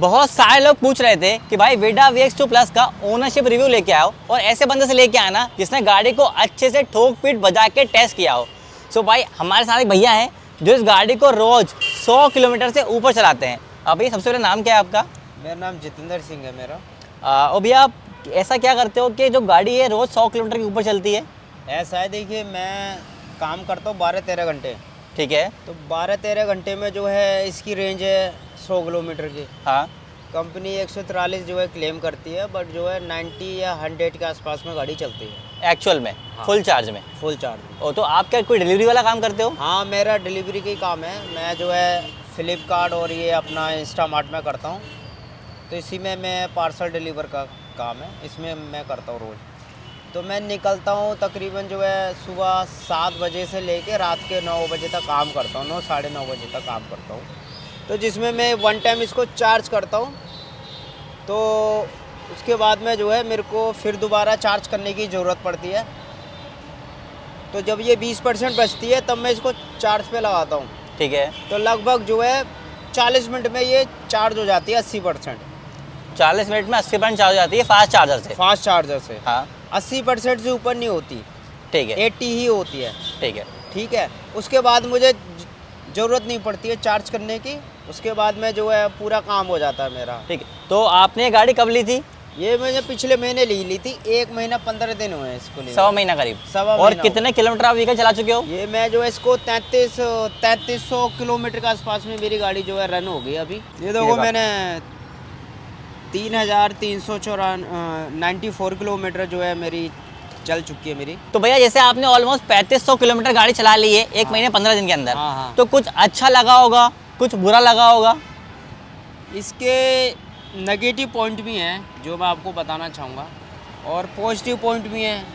बहुत सारे लोग पूछ रहे थे कि भाई वेडा VX2 प्लस का ओनरशिप रिव्यू लेके आओ और ऐसे बंदे से लेके आना जिसने गाड़ी को अच्छे से ठोक पीट बजा के टेस्ट किया हो। सो भाई हमारे साथ एक भैया हैं जो इस गाड़ी को रोज 100 किलोमीटर से ऊपर चलाते हैं। अभी सबसे पहले नाम क्या है आपका? मेरा नाम जितेंद्र सिंह है मेरा। और भैया आप ऐसा क्या करते हो कि जो गाड़ी है रोज 100 किलोमीटर के ऊपर चलती है? ऐसा है, देखिए मैं काम करता हूँ 12-13 घंटे। ठीक है। तो 12-13 घंटे में जो है इसकी रेंज है 100 किलोमीटर की। हाँ। कंपनी 143 जो है क्लेम करती है, बट जो है 90 या 100 के आसपास में गाड़ी चलती है एक्चुअल में? हाँ। फुल चार्ज में? फुल चार्ज में। ओ, तो आप क्या कोई डिलीवरी वाला काम करते हो? हाँ, मेरा डिलीवरी का ही काम है। मैं जो है फ्लिपकार्ट और ये अपना इंस्टामार्ट में करता हूँ, तो इसी में मैं पार्सल डिलीवर का काम है, इसमें मैं करता हूँ रोज़। तो मैं निकलता हूँ तकरीबन जो है सुबह 7 बजे से लेके रात के 9 बजे तक काम करता हूँ, 9 साढ़े 9 बजे तक काम करता हूँ। तो जिसमें मैं वन टाइम इसको चार्ज करता हूँ, तो उसके बाद में जो है मेरे को फिर दोबारा चार्ज करने की ज़रूरत पड़ती है। तो जब ये 20% बचती है तब मैं इसको चार्ज पे लगाता हूँ। ठीक है। तो लगभग जो है 40 मिनट में ये चार्ज हो जाती है 80%। 40 मिनट में 80% चार्ज हो जाती है फास्ट चार्जर से? फास्ट चार्जर से हाँ। 80% से ऊपर नहीं होती, ठीक है। 80 ही होती है। ठीक है। ठीक है। उसके बाद मुझे ज़रूरत नहीं पड़ती है चार्ज करने की, उसके बाद में जो है पूरा काम हो जाता है मेरा। ठीक है। तो आपने ये गाड़ी कब ली थी? ये मैंने पिछले महीने ली थी। 1 महीना 15 दिन हुए हैं इसको लिए। 1.25 महीना करीब। सवा और महीना कितने किलोमीटर आप व्हीकल चला चुके हो? ये मैं जो है इसको 3300 किलोमीटर के आसपास में मेरी गाड़ी जो है रन हो गई अभी। ये देखो मैंने 9394 किलोमीटर जो है मेरी चल चुकी है मेरी। तो भैया जैसे आपने ऑलमोस्ट 3500 किलोमीटर गाड़ी चला ली है 1 महीने 15 दिन के अंदर। हाँ, हाँ। तो कुछ अच्छा लगा होगा, कुछ बुरा लगा होगा? इसके नेगेटिव पॉइंट भी हैं जो मैं आपको बताना चाहूँगा, और पॉजिटिव पॉइंट भी हैं,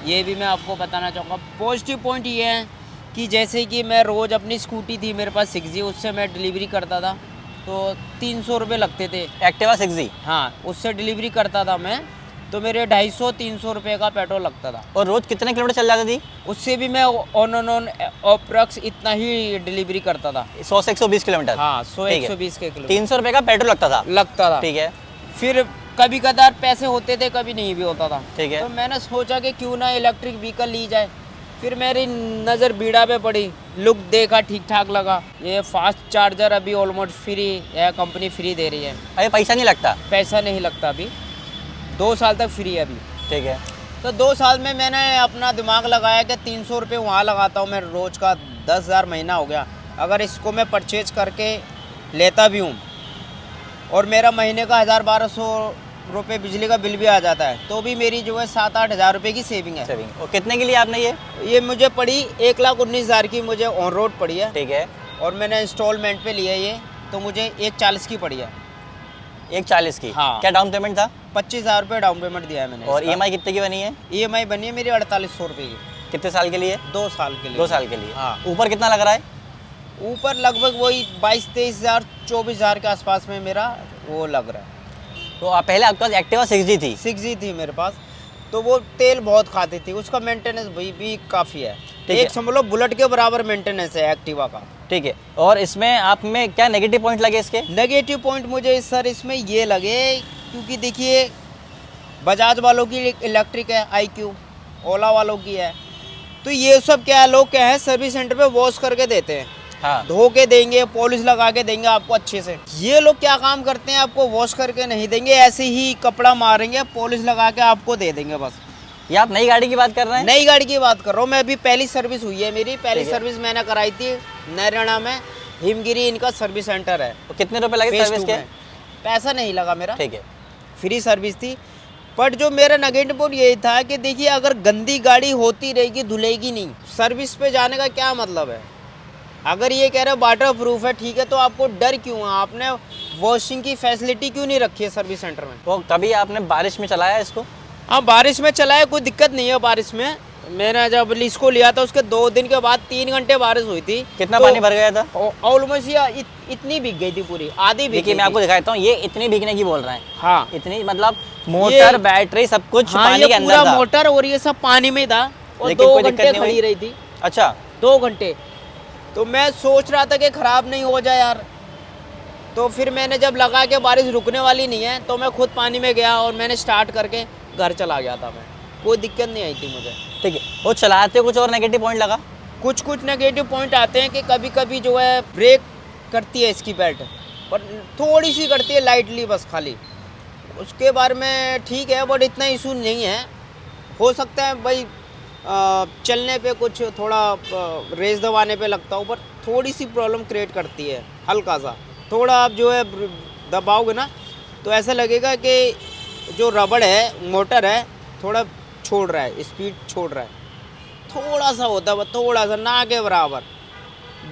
ये भी मैं आपको बताना चाहूँगा। पॉजिटिव पॉइंट ये है कि जैसे कि मैं रोज़ अपनी स्कूटी थी मेरे पास 6G, उससे मैं डिलीवरी करता था, तो 300 रुपये लगते थे। Activa 6G? हाँ, उससे डिलीवरी करता था मैं, तो मेरे 250-300 रुपये का पेट्रोल लगता था। और रोज कितने किलोमीटर चल जाती थी? उससे भी मैं ऑन अप्रॉक्स इतना ही डिलीवरी करता था। 100 से 120 किलोमीटर? हाँ, ठीक है। 100-120 के किलो। 300 रुपये का पेट्रोल लगता था? लगता था। ठीक है। फिर कभी कदार पैसे होते थे, कभी नहीं भी होता था। ठीक है। तो मैंने सोचा कि क्यों ना इलेक्ट्रिक व्हीकल ली जाए। फिर मेरी नज़र बीड़ा पे पड़ी, लुक देखा, ठीक ठाक लगा। ये फास्ट चार्जर अभी ऑलमोस्ट फ्री है, कंपनी फ्री दे रही है। अरे पैसा नहीं लगता? पैसा नहीं लगता, अभी 2 साल तक फ्री है अभी। ठीक है। तो 2 साल में मैंने अपना दिमाग लगाया कि 300 रुपये वहाँ लगाता हूँ मैं रोज़ का, 10,000 महीना हो गया। अगर इसको मैं परचेज करके लेता भी हूँ और मेरा महीने का 1,000-1,200 रुपये बिजली का बिल भी आ जाता है, तो भी मेरी जो है 7-8 हज़ार रुपये की सेविंग है। सेविंग। और कितने के लिए आपने ये मुझे पड़ी 1,19,000 की, मुझे ऑन रोड पड़ी है। ठीक है। और मैंने इंस्टॉलमेंट पे लिया ये, तो मुझे 1,40 की पड़ी है। 1,40 की? हाँ। क्या डाउन पेमेंट था? 25,000 रुपये डाउन पेमेंट दिया है मैंने। और EMI कितने की बनी है? EMI बनी है मेरी 4,800 रुपये की। कितने साल के लिए? 2 साल के लिए। 2 साल के लिए। हाँ। ऊपर कितना लग रहा है? ऊपर लगभग वही 22-23,000 24,000 के आसपास में मेरा वो लग रहा है। तो आप पहले आपके पास एक्टिवा 6G थी? 6G थी मेरे पास, तो वो तेल बहुत खाती थी, उसका मेंटेनेंस भी काफ़ी है। एक समझ लो बुलेट के बराबर मेंटेनेंस है एक्टिवा का। ठीक है। और इसमें आप में क्या नेगेटिव पॉइंट लगे इसके? नेगेटिव पॉइंट मुझे सर इसमें ये लगे, क्योंकि देखिए बजाज वालों की इलेक्ट्रिक है IQ, ओला वालों की है, तो ये सब क्या है, लोग क्या है सर्विस सेंटर पे वॉश करके देते हैं। हाँ। धो के देंगे, पॉलिश लगा के देंगे आपको अच्छे से। ये लोग क्या काम करते हैं, आपको वॉश करके नहीं देंगे, ऐसे ही कपड़ा मारेंगे, पॉलिश लगा के आपको दे देंगे बस। ये आप नई गाड़ी की बात कर रहे हैं? नई गाड़ी की बात कर रहा हूँ मैं, अभी पहली सर्विस हुई है मेरी। पहली सर्विस मैंने कराई थी नैराना में, हिमगिरी इनका सर्विस सेंटर है। तो कितने रुपए लगे सर्विस के? पैसा नहीं लगा मेरा। ठीक है। फ्री सर्विस थी। बट जो मेरा नेगेटिव पॉइंट यही था कि देखिए अगर गंदी गाड़ी होती रहेगी, धुलेगी नहीं, सर्विस पे जाने का क्या मतलब है। अगर ये कह रहे हो वाटर प्रूफ है, ठीक है, तो आपको डर क्यों है? आपने वॉशिंग की फैसिलिटी क्यों नहीं रखी है सर्विस सेंटर में? तो कभी आपने बारिश में चलाया इसको? हाँ, बारिश में चलाया, कोई दिक्कत नहीं है बारिश में। मैंने जब इसको लिया था उसके 2 दिन के बाद 3 घंटे बारिश हुई थी। कितना पानी भर गया था? ऑलमोस्ट ये इतनी भीग गई थी, पूरी आधी भीग गई। मैं आपको दिखाता हूँ, ये इतनी भीगने की बोल रहे हैं। हाँ, इतनी मतलब मोटर बैटरी सब कुछ पानी के अंदर था। मोटर और ये सब पानी में था, और लेकिन 2 कोई दिक्कत घंटे नहीं हुई? खड़ी रही थी। अच्छा। 2 घंटे। तो मैं सोच रहा था कि खराब नहीं हो जाए यार, तो फिर मैंने जब लगा कि बारिश रुकने वाली नहीं है तो मैं खुद पानी में गया और मैंने स्टार्ट करके घर चला गया था। मैं कोई दिक्कत नहीं आई थी मुझे। ठीक है, वो चलाते कुछ और नेगेटिव पॉइंट लगा? कुछ कुछ नेगेटिव पॉइंट आते हैं कि कभी कभी जो है ब्रेक करती है इसकी बेल्ट, पर थोड़ी सी करती है लाइटली बस खाली। उसके बारे में ठीक है, बट इतना इशू नहीं है। हो सकता है भाई चलने पे कुछ थोड़ा रेस दबाने पे लगता हो, पर थोड़ी सी प्रॉब्लम क्रिएट करती है, हल्का सा। थोड़ा आप जो है दबाओगे ना तो ऐसा लगेगा कि जो रबड़ है, मोटर है, थोड़ा छोड़ रहा है, स्पीड छोड़ रहा है। थोड़ा सा होता है, थोड़ा सा, ना के बराबर।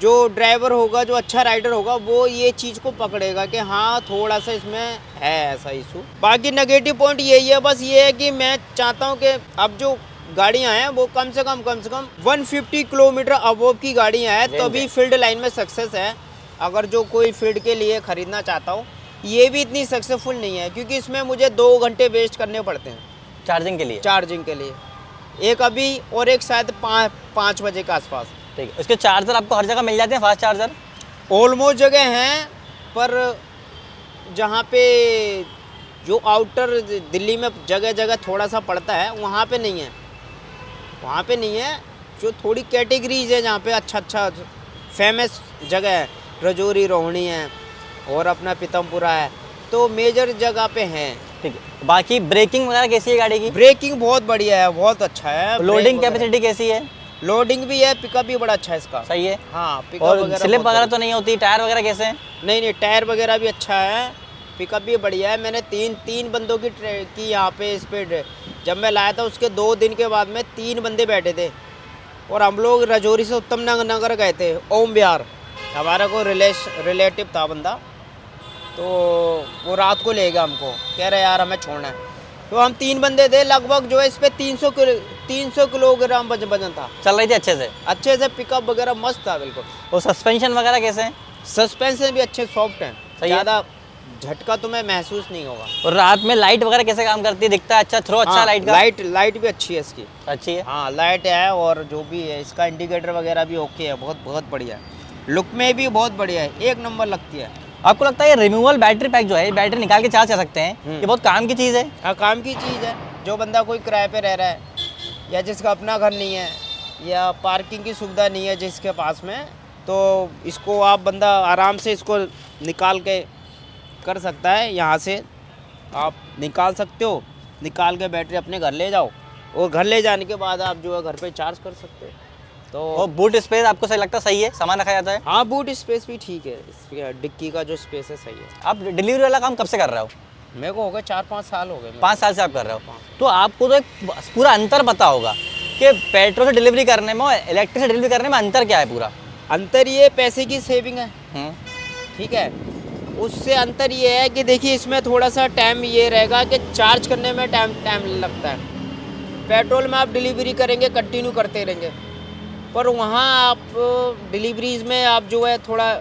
जो ड्राइवर होगा, जो अच्छा राइडर होगा, वो ये चीज़ को पकड़ेगा कि हाँ थोड़ा सा इसमें है ऐसा इशू। बाकी नेगेटिव पॉइंट यही है, बस ये है कि मैं चाहता हूँ कि अब जो गाड़ियाँ हैं वो कम से कम 150 किलोमीटर अबोव की गाड़ियाँ हैं, तभी फील्ड लाइन में सक्सेस है। अगर जो कोई फील्ड के लिए ख़रीदना चाहता हूँ, ये भी इतनी सक्सेसफुल नहीं है, क्योंकि इसमें मुझे 2 घंटे वेस्ट करने पड़ते हैं चार्जिंग के लिए। एक अभी और एक शायद 5 बजे के आसपास। ठीक है, उसके चार्जर आपको हर जगह मिल जाते हैं, फास्ट चार्जर? ऑलमोस्ट जगह हैं, पर जहाँ पे जो आउटर दिल्ली में जगह जगह थोड़ा सा पड़ता है, वहाँ पे नहीं है। जो थोड़ी कैटेगरीज है जहाँ पे अच्छा फेमस जगह है, रजौरी, रोहिणी है और अपना पीतमपुरा है, तो मेजर जगह पे हैं। ठीक है, बाकी ब्रेकिंग वगैरह कैसी है गाड़ी की? ब्रेकिंग बहुत बढ़िया है, बहुत अच्छा है। लोडिंग कैपेसिटी कैसी है? लोडिंग भी है, पिकअप भी बड़ा अच्छा है इसका। सही है। हाँ, पिकअप और वगैरह स्लिप वगैरह तो नहीं होती? टायर वगैरह कैसे हैं? नहीं, टायर वगैरह भी अच्छा है, पिकअप भी बढ़िया है। मैंने तीन बंदों की यहाँ पे इस पे जब मैं लाया था, उसके 2 दिन के बाद में 3 बंदे बैठे थे, और हम लोग रजौरी से उत्तम नगर गए थे, ओम बिहार। हमारा कोई रिलेटिव था बंदा, तो वो रात को ले गया हमको, कह रहे यार हमें छोड़ना है। तो हम 3 बंदे थे, लगभग जो है इस पर 300 किलोग्राम वजन था। चल रही थी अच्छे से? पिकअप वगैरह मस्त था बिल्कुल। और सस्पेंशन वगैरह कैसे हैं? सस्पेंशन भी अच्छे सॉफ्ट हैं, ज़्यादा झटका तुम्हें महसूस नहीं होगा। और रात में लाइट वगैरह कैसे काम करती है? दिखता है अच्छा, थ्रो अच्छा? हाँ, लाइट का लाइट भी अच्छी है इसकी। अच्छी है? हाँ, लाइट है, और जो भी है इसका इंडिकेटर वगैरह भी ओके है, बहुत बढ़िया है। लुक में भी बहुत बढ़िया है, एक नंबर लगती है। आपको लगता है ये रिमूवल बैटरी पैक जो है, बैटरी निकाल के चार्ज कर सकते हैं, ये बहुत काम की चीज़ है? हाँ, काम की चीज़ है। जो बंदा कोई किराए पे रह रहा है, या जिसका अपना घर नहीं है, या पार्किंग की सुविधा नहीं है जिसके पास में, तो इसको आप बंदा आराम से इसको निकाल के कर सकता है। यहाँ से आप निकाल सकते हो, निकाल के बैटरी अपने घर ले जाओ, और घर ले जाने के बाद आप जो है घर पे चार्ज कर सकते हो। तो और बूट स्पेस आपको सही लगता है? सही है, सामान रखा जाता है? हाँ, बूट स्पेस भी ठीक है, इसकी डिक्की का जो स्पेस है सही है। आप डिलीवरी वाला काम कब से कर रहे हो? मेरे को हो गए 4-5 साल हो गए। 5 साल से आप कर रहे हो, तो आपको तो एक पूरा अंतर पता होगा कि पेट्रोल से डिलीवरी करने में और इलेक्ट्रिक से डिलीवरी करने में अंतर क्या है? पूरा अंतर ये पैसे की सेविंग है, हम्म। ठीक है। उससे अंतर ये है कि देखिए इसमें थोड़ा सा टाइम ये रहेगा कि चार्ज करने में टाइम लगता है। पेट्रोल में आप डिलीवरी करेंगे, कंटिन्यू करते रहेंगे, पर वहाँ आप डिलीवरीज में आप जो है थोड़ा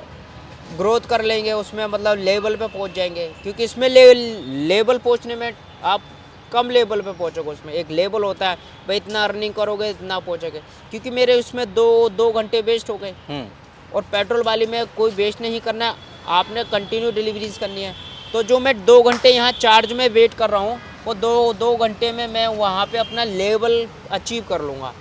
ग्रोथ कर लेंगे, उसमें मतलब लेवल पे पहुँच जाएंगे, क्योंकि इसमें लेवल पहुँचने में आप कम लेवल पे पहुँचोगे। उसमें एक लेवल होता है, भाई इतना अर्निंग करोगे इतना पहुँचोगे, क्योंकि मेरे उसमें दो घंटे वेस्ट हो गए, और पेट्रोल वाली में कोई वेस्ट नहीं करना है, आपने कंटिन्यू डिलीवरीज करनी है। तो जो मैं 2 घंटे यहाँ चार्ज में वेट कर रहा हूँ, वो दो घंटे में मैं वहाँ पे अपना लेवल अचीव कर लूँगा।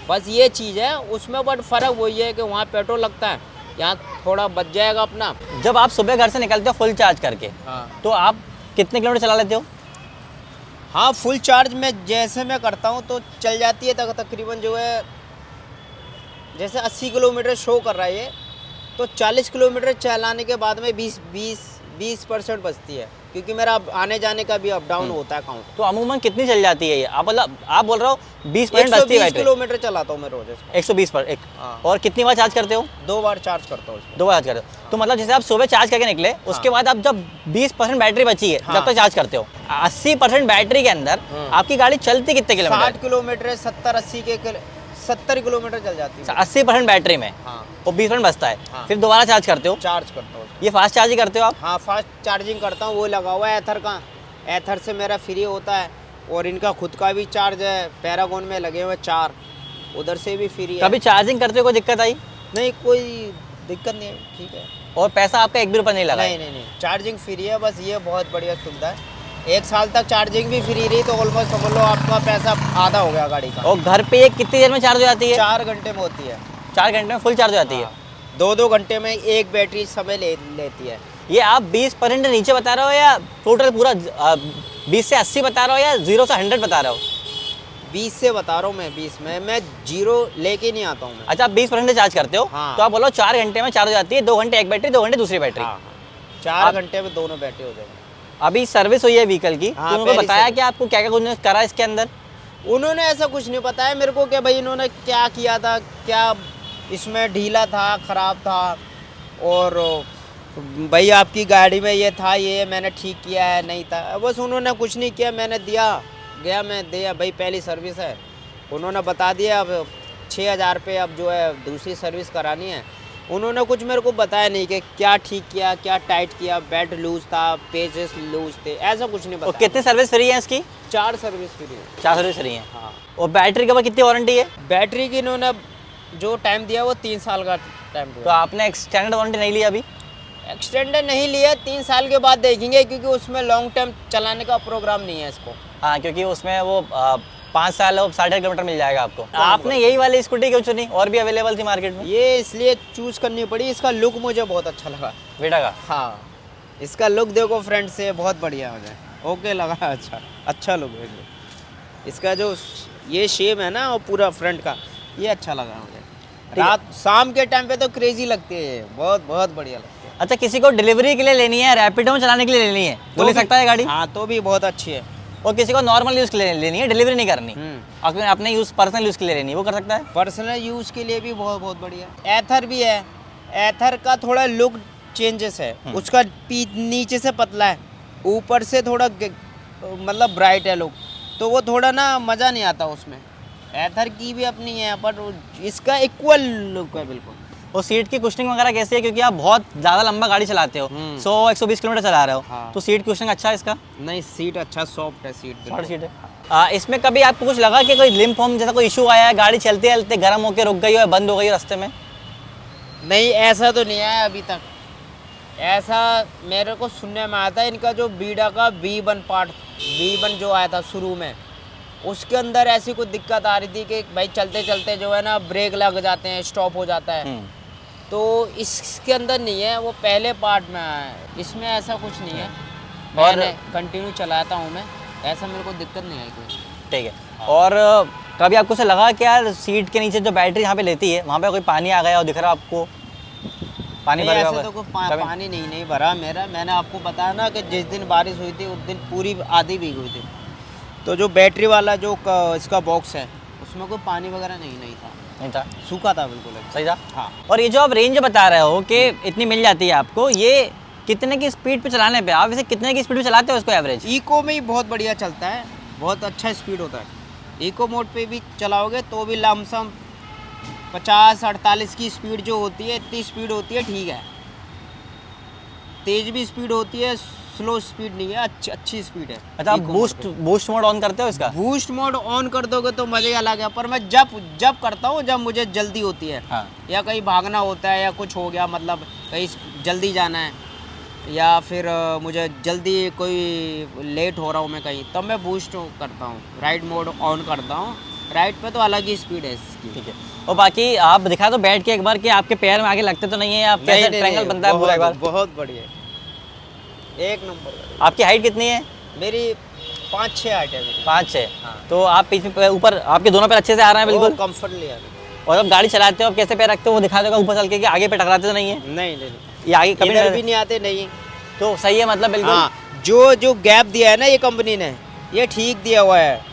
बस ये चीज़ है उसमें, बट फ़र्क वही है कि वहाँ पेट्रोल लगता है, यहाँ थोड़ा बच जाएगा अपना। जब आप सुबह घर से निकलते हो फुल चार्ज करके, हाँ, तो आप कितने किलोमीटर चला लेते हो? हाँ, फुल चार्ज में जैसे मैं करता हूँ तो चल जाती है तकरीबन जो है, जैसे 80 किलोमीटर शो कर रहा है ये, तो 40 किलोमीटर चलाने के बाद में 20% बचती है, क्योंकि मेरा आने जाने का भी अप डाउन होता है काउंट। तो अमूमन कितनी चल जाती है ये? आप बोल रहे हो 20% बचती है 120 बैटरी? किलोमीटर चलाता हूँ मैं रोज इसको। 120 पर एक। हाँ। और कितनी बार चार्ज करते हो? 2 बार चार्ज करता हूँ इसको। 2 बार चार्ज करते हो, तो मतलब जैसे आप सुबह चार्ज करके निकले, उसके बाद आप जब 20% बैटरी बची है, जब तक चार्ज करते हो, 80% बैटरी के अंदर आपकी गाड़ी चलती कितने किलोमीटर? 60 किलोमीटर, 70 किलोमीटर चल जाती है 80% बैटरी में, हाँ, और 20% बचता है। हाँ। फिर दोबारा चार्ज करते हो? चार्ज करता हूँ। ये फास्ट चार्ज ही करते हो आप? हाँ, फास्ट चार्जिंग करता हूँ, वो लगा हुआ है एथर का। एथर से मेरा फ्री होता है, और इनका खुद का भी चार्ज है, पैरागॉन में लगे हुए 4, उधर से भी फ्री है। कभी चार्जिंग करते हो कोई दिक्कत आई? नहीं, कोई दिक्कत नहीं है, ठीक है। और पैसा आपका एक भी रुपया नहीं लगा है। नहीं, चार्जिंग फ्री है, बस ये बहुत बढ़िया सुविधा है। 1 साल तक चार्जिंग भी फ्री रही तो ऑलमोस्ट समझ लो आपका पैसा आधा हो गया गाड़ी का। और घर पे ये कितनी देर में चार्ज हो जाती है? 4 घंटे में होती है। 4 घंटे में फुल चार्ज हो जाती है। 2-2 घंटे में एक बैटरी समय लेती है। ये आप 20% नीचे बता रहे हो या टोटल पूरा 20 से 80 बता रहे हो या 0 से 100 बता रहे हो? 20 से बता रहा हूँ मैं, 20 में मैं 0 लेके नहीं आता हूँ मैं। अच्छा, आप 20% चार्ज करते हो। हाँ। तो आप बोलो 4 घंटे में चार्ज हो जाती है, 2 घंटे एक बैटरी, 2 घंटे दूसरी बैटरी। हाँ, 4 घंटे में दोनों बैटरी हो जाएंगे। अभी सर्विस हुई है व्हीकल की, हाँ, तो उनको पहली बताया सर्विस। कि आपको क्या क्या कुछ करा इसके अंदर? उन्होंने ऐसा कुछ नहीं बताया मेरे को कि भाई इन्होंने क्या किया था, क्या इसमें ढीला था, ख़राब था, और भाई आपकी गाड़ी में ये था, ये मैंने ठीक किया है, नहीं था। बस उन्होंने कुछ नहीं किया, मैंने मैं दिया भाई, पहली सर्विस है। उन्होंने बता दिया अब 6000 पे अब जो है दूसरी सर्विस करानी है। उन्होंने कुछ मेरे को बताया नहीं कि क्या ठीक किया, क्या टाइट किया, बेल्ट लूज था, पेजेस लूज थे, ऐसा कुछ नहीं और बताया। कितनी सर्विस फ्री है इसकी? 4 सर्विस फ्री है। 4 सर्विस फ्री है। हाँ, और बैटरी के ऊपर कितनी वारंटी है? बैटरी की इन्होंने जो टाइम दिया वो 3 साल का टाइम तो दिया। आपने एक्सटेंडेड वारंटी नहीं ली अभी? एक्सटेंडेड नहीं लिया, 3 साल के बाद देखेंगे, क्योंकि उसमें लॉन्ग टर्म चलाने का प्रोग्राम नहीं है इसको। हाँ, क्योंकि उसमें वो 5 साल और 60 किलोमीटर मिल जाएगा आपको। आपने यही वाली स्कूटी क्यों चुनी? और भी अवेलेबल थी मार्केट में। ये इसलिए चूज़ करनी पड़ी, इसका लुक मुझे बहुत अच्छा लगा। बेटा का? हाँ, इसका लुक देखो फ्रंट से बहुत बढ़िया मुझे ओके लगा। अच्छा लुक है इसका, जो ये शेप है ना, और पूरा फ्रंट का, ये अच्छा लगा मुझे। रात शाम के टाइम पे तो क्रेजी लगती है ये, बहुत बढ़िया लगती है। अच्छा, किसी को डिलीवरी के लिए लेनी है, रैपिडो में चलाने के लिए लेनी है, तो ले सकता है गाड़ी? हाँ, तो भी बहुत अच्छी है। और किसी को नॉर्मल यूज़ के लिए लेनी है, डिलीवरी नहीं करनी, अपने यूज़ पर्सनल यूज़ के लिए लेनी है, वो कर सकता है? पर्सनल यूज़ के लिए भी बहुत बढ़िया। एथर भी है, एथर का थोड़ा लुक चेंजेस है, उसका नीचे से पतला है, ऊपर से थोड़ा मतलब ब्राइट है लुक, तो वो थोड़ा ना मज़ा नहीं आता उसमें। एथर की भी अपनी है, पर इसका इक्वल लुक है बिल्कुल। और सीट की कुशनिंग वगैरह कैसी है? क्योंकि आप बहुत ज़्यादा लंबा गाड़ी चलाते हो, 100-120 किलोमीटर चला रहे हो। हाँ। तो सीट कुशनिंग अच्छा है इसका? नहीं, सीट अच्छा सॉफ्ट है, सीट शॉर्ट सीट है। इसमें कभी आपको कुछ लगा कि कोई लिम्प होम जैसा कोई इशू आया है, गाड़ी चलते चलते गर्म होकर रुक गई हो, बंद हो गई हो रास्ते में? नहीं, ऐसा तो नहीं आया अभी तक। ऐसा मेरे को सुनने में आया था, इनका जो बीडा का B1 जो आया था शुरू में, उसके अंदर ऐसी कोई दिक्कत आ रही थी कि भाई चलते चलते जो है ना ब्रेक लग जाते हैं, स्टॉप हो जाता है। तो इसके अंदर नहीं है, वो पहले पार्ट में आया है, इसमें ऐसा कुछ नहीं है। और मैंने कंटिन्यू चलाता हूँ मैं, ऐसा मेरे को दिक्कत नहीं आई कोई। ठीक है। और कभी आपको से लगा कि यार सीट के नीचे जो बैटरी यहाँ पे लेती है, वहाँ पे कोई पानी आ गया और दिख रहा आपको? पानी भर नहीं, गया ऐसे होगा? तो कोई पानी नहीं भरा मेरा। मैंने आपको बताया ना कि जिस दिन बारिश हुई थी उस दिन पूरी आधी भीग हुई थी। तो जो बैटरी वाला जो इसका बॉक्स है, उसमें कोई पानी वगैरह नहीं था, नहीं था, सूखा था बिल्कुल। सही था। हाँ। और ये जो आप रेंज बता रहे हो कि इतनी मिल जाती है आपको, ये कितने की स्पीड पे चलाने पे, आप इसे कितने की स्पीड पे चलाते हो इसको एवरेज? इको में ही बहुत बढ़िया चलता है, बहुत अच्छा स्पीड होता है। इको मोड पे भी चलाओगे तो भी लमसम 50-48 की स्पीड जो होती है, इतनी स्पीड होती है, ठीक है। तेज भी स्पीड होती है, स्लो स्पीड नहीं है, अच्छी स्पीड है। अच्छा, आप Eco बूस्ट मोड ऑन करते हो इसका? बूस्ट मोड ऑन कर दोगे तो मज़े अलग है, पर मैं जब करता हूँ जब मुझे जल्दी होती है। हाँ। या कहीं भागना होता है, या कुछ हो गया, मतलब कहीं जल्दी जाना है, या फिर मुझे जल्दी कोई लेट हो रहा हूँ मैं कहीं, तब मैं बूस्ट करता हूँ, राइड मोड ऑन करता हूँ। राइड पे तो अलग ही स्पीड है इसकी। ठीक है। और बाकी आप दिखा दो बैठ के एक बार कि आपके पैर में आगे लगते तो नहीं है, आप कैसे ट्रायंगल बनता है पूरा एक बार? बहुत बढ़िया, एक नंबर। आपकी हाइट कितनी है? मेरी 5-6 हाइट है मेरी। 5-6। हाँ। तो आप पीछे ऊपर आपके दोनों पैर अच्छे से आ रहे हैं बिल्कुल? कंफर्टली है। और जब गाड़ी चलाते हो आप कैसे पैर रखते हो, वो दिखा दोगे ऊपर चल के कि आगे पे टकराते तो नहीं है? नहीं, ये आगे कभी इधर भी नहीं आते, नहीं। तो सही है, मतलब बिल्कुल। हाँ, जो गैप दिया है ना ये कंपनी ने, ये ठीक दिया हुआ है।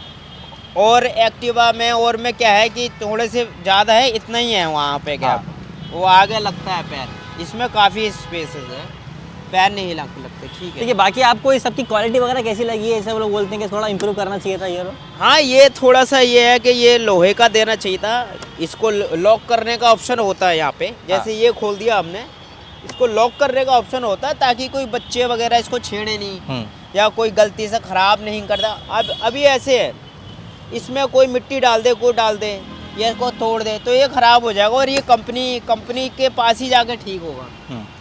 और एक्टिवा में और में क्या है कि थोड़े से ज़्यादा है, इतना ही है वहाँ पे गैप। वो आगे लगता है पैर, इसमें काफ़ी स्पेसेस है, पैर नहीं लगते। ठीक है। ठीक है। बाकी आपको इस सब की क्वालिटी वगैरह कैसी लगी है? सब लोग बोलते हैं कि थोड़ा इंप्रूव करना चाहिए था ये। हाँ, ये थोड़ा सा ये है कि ये लोहे का देना चाहिए था। इसको लॉक करने का ऑप्शन होता है यहाँ पे, जैसे ये खोल दिया हमने, इसको लॉक करने का ऑप्शन होता है ताकि कोई बच्चे वगैरह इसको छेड़े नहीं, या कोई गलती से ख़राब नहीं करता। अब अभी ऐसे है, इसमें कोई मिट्टी डाल दे, कोई डाल दे, ये को तोड़ दे तो ये ख़राब हो जाएगा और ये कंपनी के पास ही जाके ठीक होगा,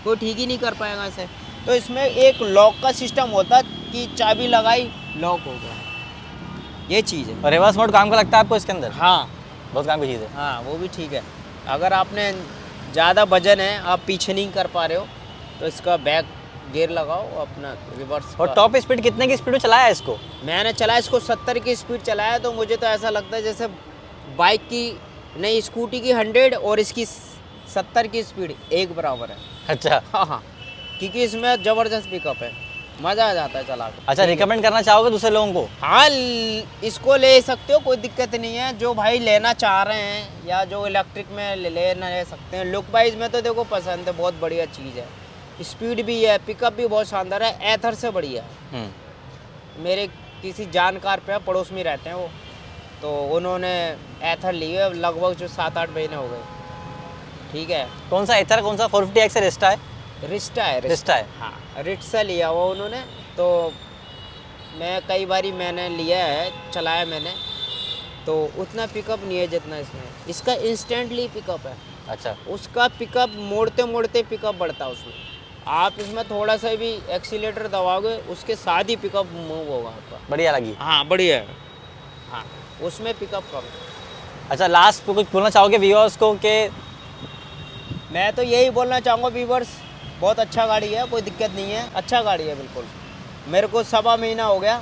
कोई ठीक ही नहीं कर पाएगा इसे। तो इसमें एक लॉक का सिस्टम होता कि चाबी लगाई लॉक हो गया, ये चीज़ है। और रिवर्स मोड काम का लगता है आपको इसके अंदर? हाँ बहुत काम की चीज़ है। हाँ, वो भी ठीक है। अगर आपने ज़्यादा वजन है, आप पीछे नहीं कर पा रहे हो, तो इसका बैक गियर लगाओ अपना रिवर्स। और टॉप स्पीड कितने की स्पीड में चलाया है इसको? मैंने चलाया इसको 70 की स्पीड चलाया, तो मुझे तो ऐसा लगता है जैसे बाइक की नहीं, स्कूटी की 100 और इसकी 70 की स्पीड एक बराबर है। अच्छा। हाँ हाँ, क्योंकि इसमें ज़बरदस्त पिकअप है, मज़ा आ जाता है चला के। अच्छा, रिकमेंड करना चाहोगे दूसरे लोगों को? हाँ, इसको ले सकते हो, कोई दिक्कत नहीं है। जो भाई लेना चाह रहे हैं या जो इलेक्ट्रिक में ले सकते हैं। लुक वाइज में तो देखो पसंद है, बहुत बढ़िया चीज़ है। स्पीड भी है, पिकअप भी बहुत शानदार है, एथर से बढ़िया है। मेरे किसी जानकार पे पड़ोस में रहते हैं वो, तो उन्होंने एथर ली है, लगभग जो 7-8 महीने हो गए। ठीक है। कौन सा एथर, कौन सा 450X है, रिस्टा है? रिस्टा है। रिस्टा है। हाँ, रिस्टा लिया हुआ उन्होंने, तो मैं कई बारी मैंने लिया है, चलाया मैंने, तो उतना पिकअप नहीं है जितना इसमें। इसका इंस्टेंटली पिकअप है। अच्छा। उसका पिकअप मोड़ते मोड़ते पिकअप बढ़ता है उसमें। आप इसमें थोड़ा सा भी एक्सीलेटर दबाओगे, उसके साथ ही पिकअप मूव होगा आपका। बढ़िया लगी। हाँ, बढ़िया है। हाँ, उसमें पिकअप कम है। अच्छा, लास्ट पे कुछ बोलना चाहोगे व्यूअर्स को? कि मैं तो यही बोलना चाहूँगा व्यूअर्स, बहुत अच्छा गाड़ी है, कोई दिक्कत नहीं है, अच्छा गाड़ी है बिल्कुल। मेरे को 1.25 महीना हो गया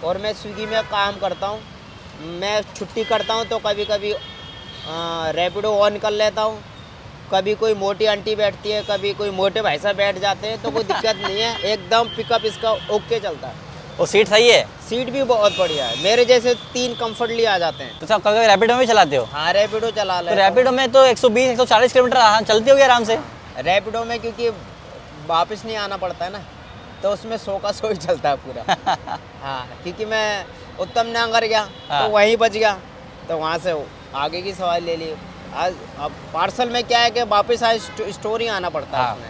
और मैं स्विगी में काम करता हूँ। मैं छुट्टी करता हूँ तो कभी कभी रैपिडो ऑन कर लेता हूँ। कभी कोई मोटी आंटी बैठती है, कभी कोई मोटे भाई साहब बैठ जाते हैं, तो कोई दिक्कत नहीं है, एकदम पिकअप इसका ओके चलता है। वो सीट सही है? सीट भी बहुत बढ़िया है, मेरे जैसे 3 कंफर्टली आ जाते हैं। तो सब कभी रैपिडो में भी चलाते हो? हाँ, रैपिडो चला तो ले। रैपिडो में तो 120-140 किलोमीटर चलती होगी आराम से? रैपिडो में क्योंकि वापस नहीं आना पड़ता है ना, तो उसमें 100 का 100 ही चलता है पूरा। हाँ, क्योंकि मैं उत्तम नगर गया तो वहीं बच गया, तो वहाँ से आगे की सवारी ले ली। आज अब पार्सल में क्या है कि वापस आज स्टोर ही आना पड़ता है उसमें।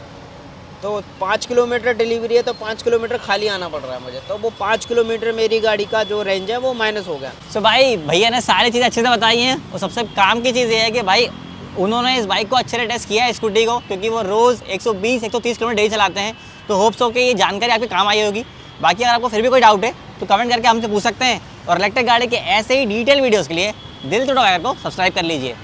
तो 5 किलोमीटर डिलीवरी है, तो 5 किलोमीटर खाली आना पड़ रहा है मुझे, तो वो 5 किलोमीटर मेरी गाड़ी का जो रेंज है वो माइनस हो गया। तो भाई भैया ने सारी चीज़ें अच्छे से बताई हैं, और सबसे काम की चीज़ ये है कि भाई उन्होंने इस बाइक को अच्छे से टेस्ट किया है, स्कूटी को, क्योंकि वो रोज़ 120-130 किलोमीटर डेली चलाते हैं। तो होप्स हो कि ये जानकारी आपके काम आई होगी। बाकी अगर आपको फिर भी कोई डाउट है तो कमेंट करके हमसे पूछ सकते हैं। और इलेक्ट्रिक गाड़ी के ऐसे ही डिटेल वीडियोज़ के लिए दिल टू को सब्सक्राइब कर लीजिए।